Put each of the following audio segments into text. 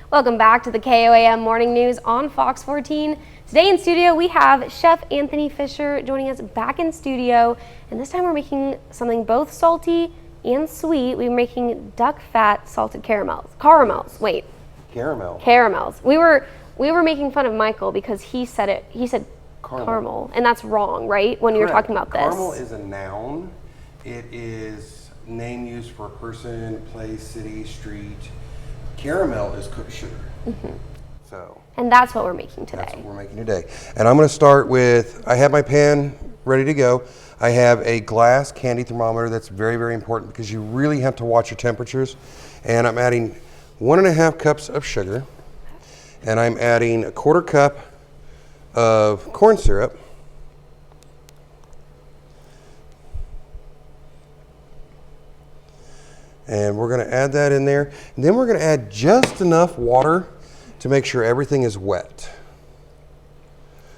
Welcome back to the KOAM Morning News on Fox 14. Today in studio we have Chef Anthony Fisher joining us back in studio, and this time we're making something both salty and sweet. We're making duck fat salted caramels. Caramels. We were making fun of Michael because he said it. He said caramel, and that's wrong, right? When you're talking about this. Caramel is a noun. It is name used for a person, place, city, street. Caramel is cooked sugar. And that's what we're making today. That's what we're making today. And I'm going to start with, I have my pan ready to go. I have a glass candy thermometer. That's very, very important because you really have to watch your temperatures. And I'm adding 1.5 cups of sugar. And I'm adding 1/4 cup of corn syrup. And we're going to add that in there. And then we're going to add just enough water to make sure everything is wet.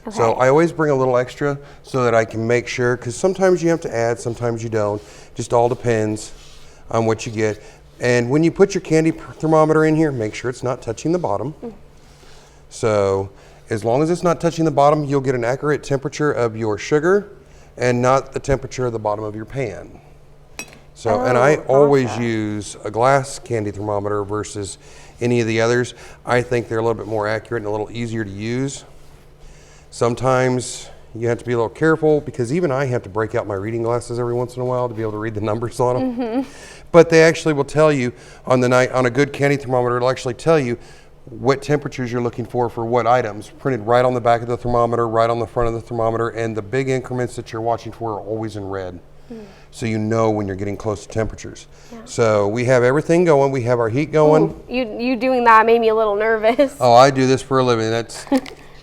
Okay. So I always bring a little extra so that I can make sure, because sometimes you have to add, sometimes you don't. Just all depends on what you get. And when you put your candy thermometer in here, make sure it's not touching the bottom. So as long as it's not touching the bottom, you'll get an accurate temperature of your sugar and not the temperature of the bottom of your pan. So, and I always use a glass candy thermometer versus any of the others. I think they're a little bit more accurate and a little easier to use. Sometimes you have to be a little careful because even I have to break out my reading glasses every once in a while to be able to read the numbers on them. But they actually will tell you on a good candy thermometer, it'll actually tell you what temperatures you're looking for what items, printed right on the back of the thermometer, right on the front of the thermometer, and the big increments that you're watching for are always in red. So you know when you're getting close to temperatures. Yeah. So we have everything going. We have our heat going. Ooh, you doing that made me a little nervous. Oh, I do this for a living. That's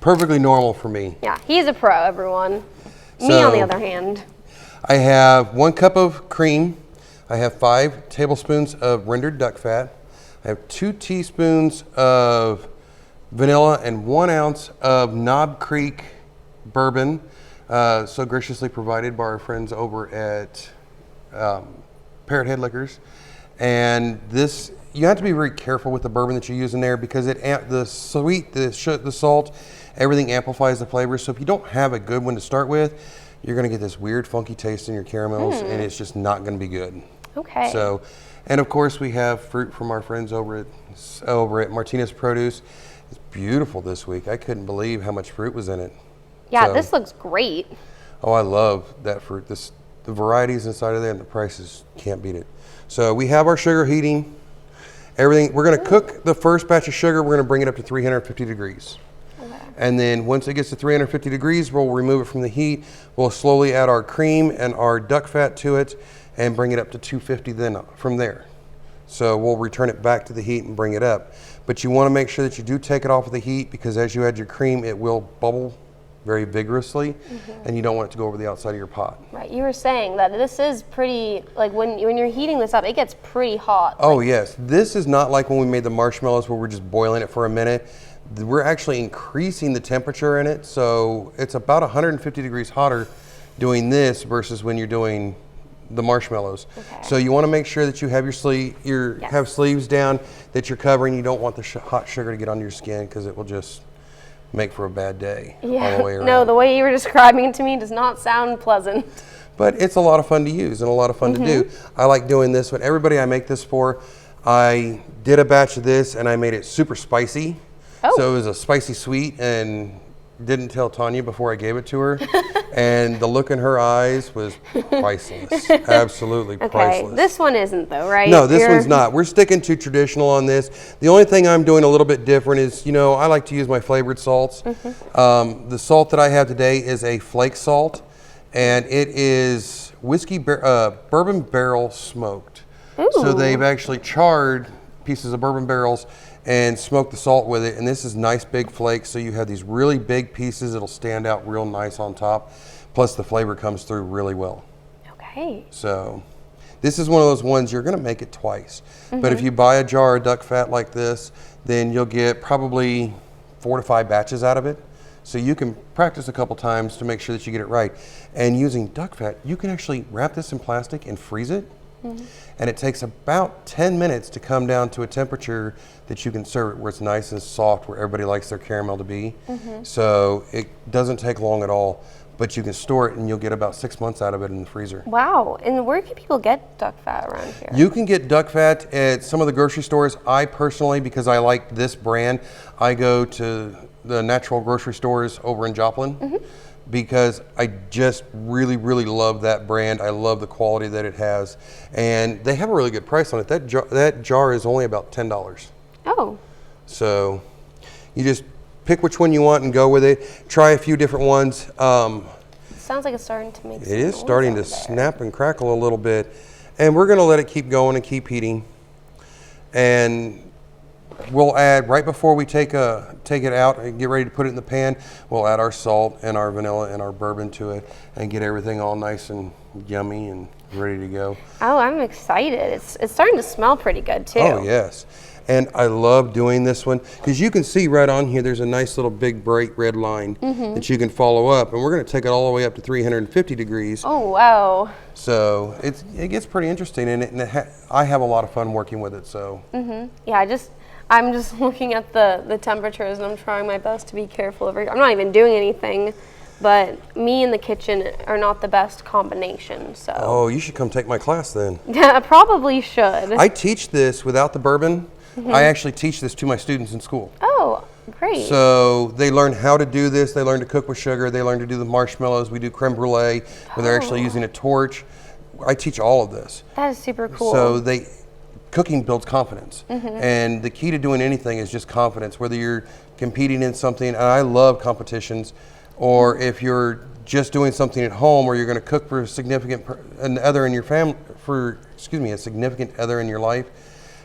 perfectly normal for me. Yeah, he's a pro, everyone. Me, on the other hand. I have 1 cup of cream. I have 5 tablespoons of rendered duck fat. I have 2 teaspoons of vanilla and 1 ounce of Knob Creek bourbon. So graciously provided by our friends over at Parrot Head Liquors. And this, you have to be very careful with the bourbon that you use in there because the sweet, the salt, everything amplifies the flavor. So if you don't have a good one to start with, you're going to get this weird funky taste in your caramels and it's just not going to be good. Okay. So, and of course we have fruit from our friends over at Martinez Produce. It's beautiful this week. I couldn't believe how much fruit was in it. Yeah, this looks great. Oh, I love that fruit. The varieties inside of there and the prices, can't beat it. So we have our sugar heating. Everything, we're going to cook the first batch of sugar. We're going to bring it up to 350 degrees. Okay. And then once it gets to 350 degrees, we'll remove it from the heat. We'll slowly add our cream and our duck fat to it and bring it up to 250 then from there. So we'll return it back to the heat and bring it up. But you want to make sure that you do take it off of the heat because as you add your cream, it will bubble very vigorously, and you don't want it to go over the outside of your pot. Right, you were saying that this is pretty, like when you're heating this up, it gets pretty hot. Oh yes, this is not like when we made the marshmallows where we're just boiling it for a minute. We're actually increasing the temperature in it, so it's about 150 degrees hotter doing this versus when you're doing the marshmallows. Okay. So you want to make sure that you have your have sleeves down, that you're covering. You don't want the hot sugar to get under your skin because it will just make for a bad day all the way around. No, the way you were describing it to me does not sound pleasant. But it's a lot of fun to use and a lot of fun to do. I like doing this with everybody I make this for. I did a batch of this and I made it super spicy. So it was a spicy sweet and didn't tell Tanya before I gave it to her. And the look in her eyes was priceless. Absolutely priceless. Okay, this one isn't though, right? No, this one's not. We're sticking to traditional on this. The only thing I'm doing a little bit different is, I like to use my flavored salts. The salt that I have today is a flake salt, and it is bourbon barrel smoked. Ooh. So they've actually charred pieces of bourbon barrels and smoke the salt with it, and this is nice big flakes, so you have these really big pieces. It'll stand out real nice on top, plus the flavor comes through really well. Okay. So this is one of those ones you're going to make it twice. But if you buy a jar of duck fat like this, then you'll get probably 4 to 5 batches out of it. So you can practice a couple times to make sure that you get it right. And using duck fat, you can actually wrap this in plastic and freeze it. And it takes about 10 minutes to come down to a temperature that you can serve it where it's nice and soft, where everybody likes their caramel to be. So it doesn't take long at all, but you can store it and you'll get about 6 months out of it in the freezer. Wow. And where can people get duck fat around here? You can get duck fat at some of the grocery stores. I personally, because I like this brand, I go to the natural grocery stores over in Joplin. Because I just really, really love that brand. I love the quality that it has. And they have a really good price on it. That jar is only about $10. Oh. So you just pick which one you want and go with it. Try a few different ones. Sounds like it's starting to make It some is noise starting to over there. snap and crackle a little bit. And we're going to let it keep going and keep heating. And we'll add, right before we take it out and get ready to put it in the pan, we'll add our salt and our vanilla and our bourbon to it and get everything all nice and yummy and ready to go. Oh, I'm excited. It's starting to smell pretty good too. Oh, yes. And I love doing this one because you can see right on here there's a nice little big bright red line that you can follow up. And we're going to take it all the way up to 350 degrees. Oh, wow. So it gets pretty interesting, and I have a lot of fun working with it. So Yeah, I'm just looking at the temperatures and I'm trying my best to be careful of it. I'm not even doing anything, but me and the kitchen are not the best combination, so. Oh, you should come take my class then. Yeah, I probably should. I teach this without the bourbon. I actually teach this to my students in school. Oh, great. So they learn how to do this. They learn to cook with sugar. They learn to do the marshmallows. We do creme brulee where they're actually using a torch. I teach all of this. That is super cool. So cooking builds confidence. And the key to doing anything is just confidence, whether you're competing in something, and I love competitions, or if you're just doing something at home or you're going to cook for a significant other in your family, a significant other in your life,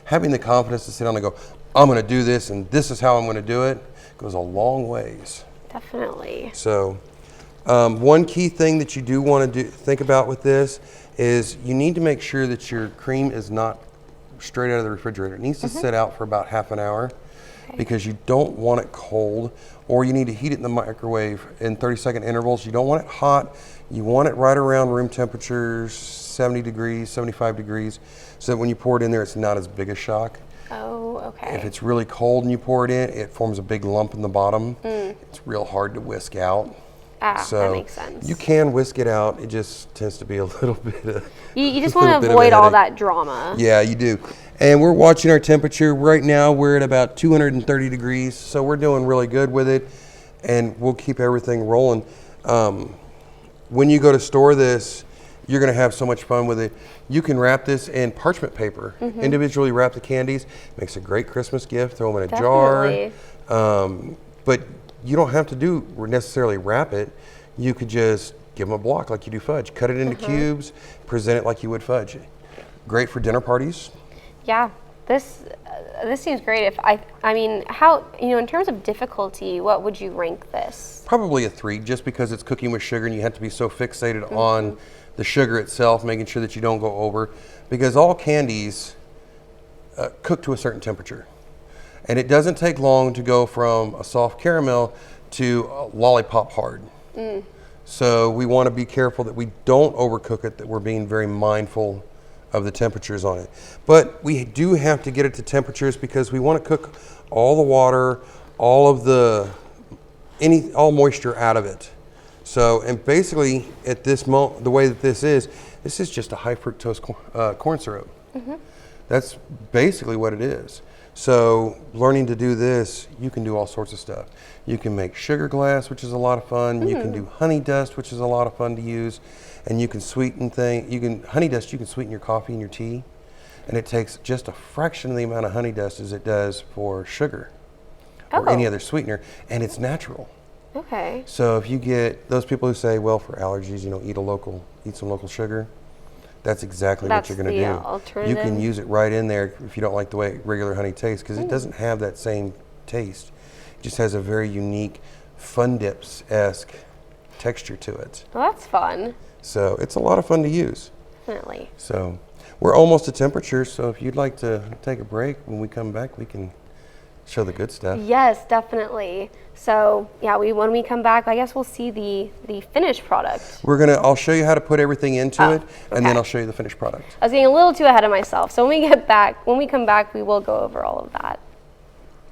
having the confidence to sit down and go, I'm going to do this and this is how I'm going to do it, goes a long ways. Definitely. So one key thing that you do want to think about with this is you need to make sure that your cream is not straight out of the refrigerator. It needs to sit out for about half an hour because you don't want it cold, or you need to heat it in the microwave in 30-second intervals. You don't want it hot. You want it right around room temperature, 70 degrees, 75 degrees, so that when you pour it in there, it's not as big a shock. Oh, okay. If it's really cold and you pour it in, it forms a big lump in the bottom. It's real hard to whisk out. So that makes sense. You can whisk it out. It just tends to be a little bit of You just want to avoid all that drama. Yeah, you do. And we're watching our temperature. Right now, we're at about 230 degrees, so we're doing really good with it, and we'll keep everything rolling. When you go to store this, you're going to have so much fun with it. You can wrap this in parchment paper, individually wrap the candies. Makes a great Christmas gift. Throw them in a jar. But you don't have to necessarily wrap it. You could just give them a block like you do fudge. Cut it into cubes, present it like you would fudge. Great for dinner parties. Yeah, this seems great. I mean, how, in terms of difficulty, what would you rank this? Probably a 3, just because it's cooking with sugar and you have to be so fixated on the sugar itself, making sure that you don't go over, because all candies cook to a certain temperature. And it doesn't take long to go from a soft caramel to a lollipop hard. So we want to be careful that we don't overcook it, that we're being very mindful of the temperatures on it. But we do have to get it to temperatures because we want to cook all the water, all moisture out of it. So, and basically at this moment, the way that this is just a high fructose corn syrup. That's basically what it is. So learning to do this, you can do all sorts of stuff. You can make sugar glass, which is a lot of fun. You can do honey dust, which is a lot of fun to use. And you can sweeten things. Honey dust, you can sweeten your coffee and your tea. And it takes just a fraction of the amount of honey dust as it does for sugar or any other sweetener. And it's natural. Okay. So if you get those people who say, well, for allergies, eat some local sugar. That's exactly what you're going to do. Alternative. You can use it right in there if you don't like the way regular honey tastes, because it doesn't have that same taste. It just has a very unique Fun Dips-esque texture to it. Well, that's fun. So it's a lot of fun to use. Definitely. So we're almost at temperature, so if you'd like to take a break, when we come back, we can Show the good stuff. Yes, definitely. So yeah, when we come back, I guess we'll see the finished product. I'll show you how to put everything into it, and then I'll show you the finished product. I was getting a little too ahead of myself. So when we come back, we will go over all of that.